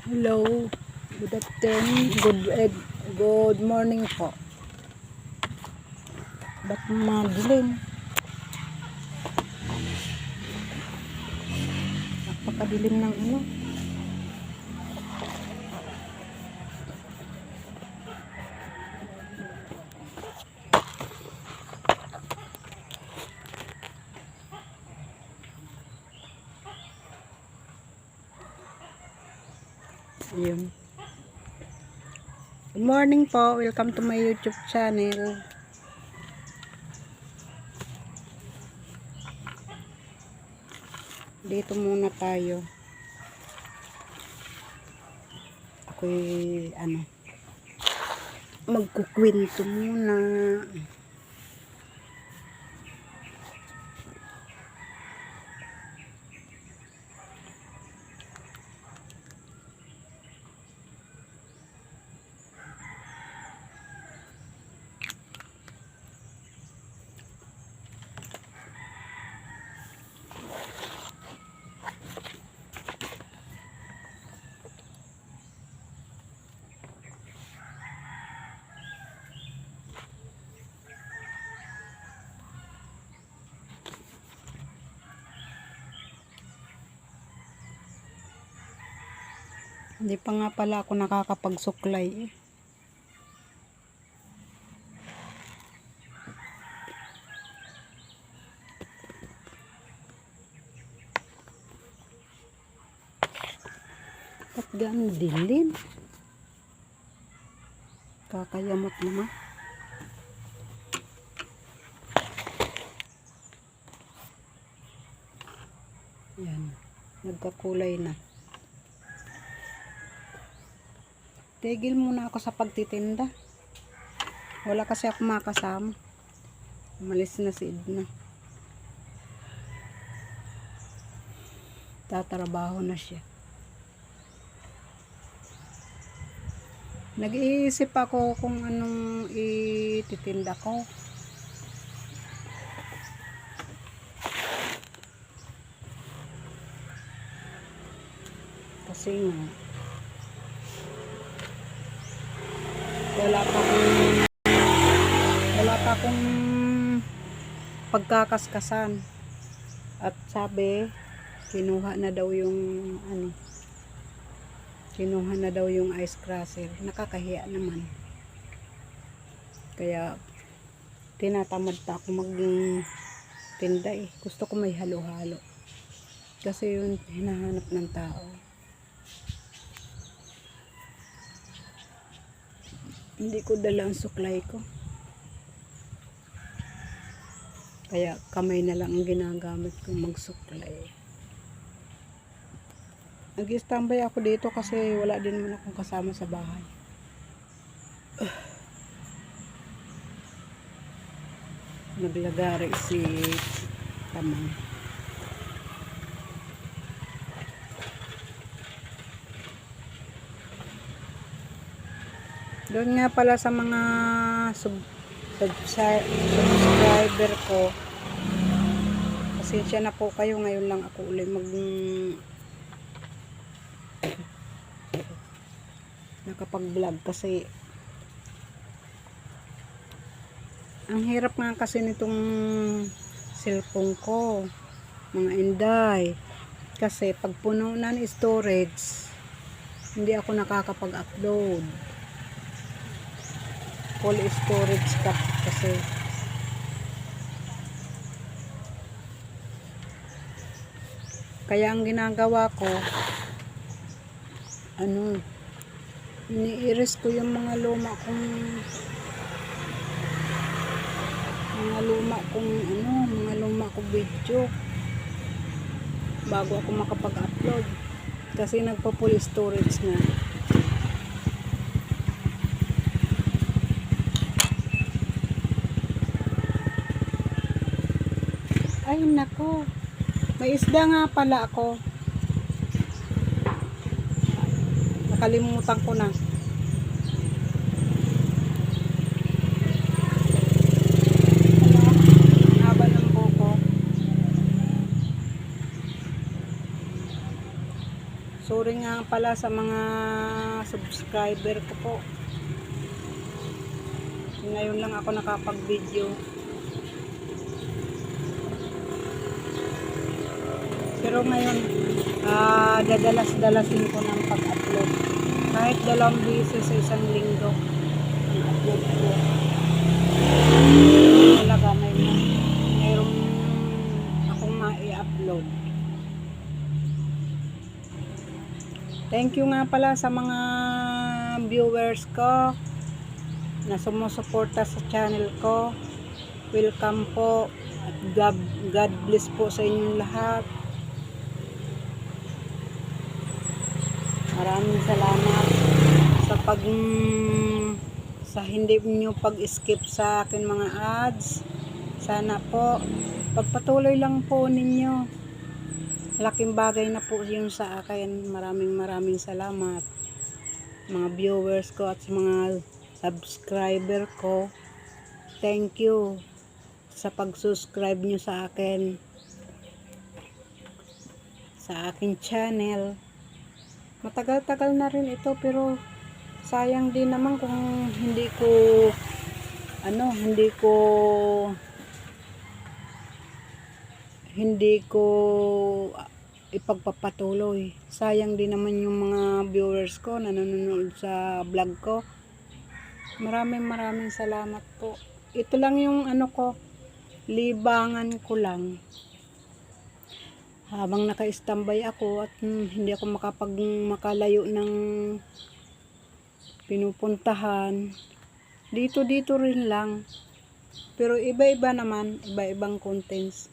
Hello, good afternoon, good morning po. Ba't madilim? Napakadilim ng ano. Ayun. Good morning po, welcome to my YouTube channel. Dito muna tayo. Ako'y magkukwento muna. Hindi pa nga pala ako nakakapagsuklay. Ba't gano'n dilim? Kakayamot naman. Yan. Nagkakulay na. Tigil muna ako sa pagtitinda. Wala kasi ako makasama. Umalis na si Edna. Tatrabaho na siya. Nag-iisip ako kung anong ititinda ko. Kasi nga wala pa akong pagkakaskasan. At sabi, kinuha na daw yung ice crusher. Nakakahiya naman. Kaya tinatamad pa ako magtinda eh. Gusto ko may halo-halo. Kasi yun hinahanap ng tao. Hindi ko dala ang suklay ko. Kaya kamay na lang ang ginagamit kong magsuklay. Nag-standby ako dito kasi wala din naman akong kasama sa bahay. Naglagari si Tamang. Doon nga pala sa mga subscriber ko, pasensya na po kayo, ngayon lang ako ulit nakapag-vlog kasi ang hirap nga kasi nitong cellphone ko, mga inday, kasi pag puno na ng storage hindi ako nakakapag-upload. Full storage ka kasi. Kaya ang ginagawa ko, ini-erase ko yung mga luma kong video bago ako makapag-upload kasi nagpo-full storage na. Ay nako, may isda nga pala ako, nakalimutan ko na. Haba ng buko. Sorry nga pala sa mga subscriber ko po. Ngayon lang ako nakapag-video. Pero ngayon, dadalas-dalasin ko ng pag-upload. Kahit 2 beses sa isang linggo ang upload ko. Talaga mayroong akong mai-upload. Thank you nga pala sa mga viewers ko na sumusuporta sa channel ko. Welcome po at God bless po sa inyong lahat. Maraming salamat sa hindi niyo pag-skip sa akin mga ads. Sana po pagpatuloy lang po ninyo. Laking bagay na po yun sa akin. Maraming salamat mga viewers ko at mga subscriber ko. Thank you sa pag-subscribe nyo sa akin, sa aking channel. Matagal-tagal na rin ito, pero sayang din naman kung hindi ko ipagpapatuloy. Sayang din naman yung mga viewers ko na nanonood sa vlog ko. Maraming salamat po. Ito lang yung libangan ko lang. Habang naka-standby ako at hindi ako makalayo ng pinupuntahan. Dito rin lang. Pero iba-iba naman, iba-ibang contents.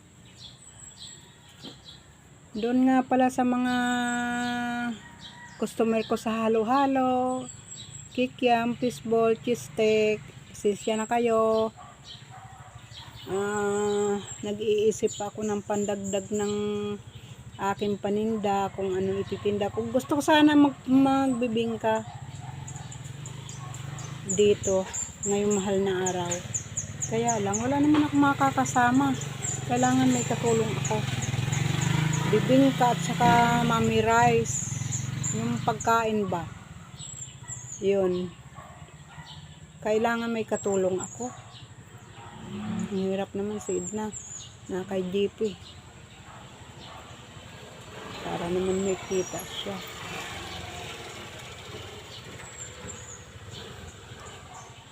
Doon nga pala sa mga customer ko sa halo-halo, kikiam, fishball, cheese steak, sisya na kayo. Nag-iisip ako ng pandagdag ng aking paninda, kung ano ititinda. Kung gusto ko sana magbibingka dito ngayong mahal na araw. Kaya lang, wala naman ako makakasama. Kailangan may katulong ako. Bibingka at saka mami rice, yung pagkain ba, yun, kailangan may katulong ako. Ang hirap naman si Edna na kay GP, para naman may kita siya.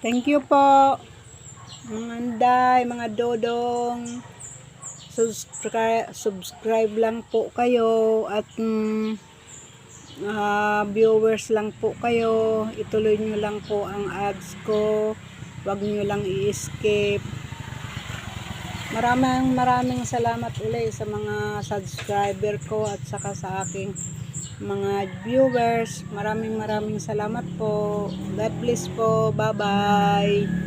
Thank you po mga anday, mga dodong. Subscribe lang po kayo at viewers lang po kayo. Ituloy nyo lang po ang ads ko. Huwag nyo lang i-skip. Maraming salamat ulit sa mga subscriber ko at saka sa aking mga viewers. Maraming salamat po. God bless po. Bye bye.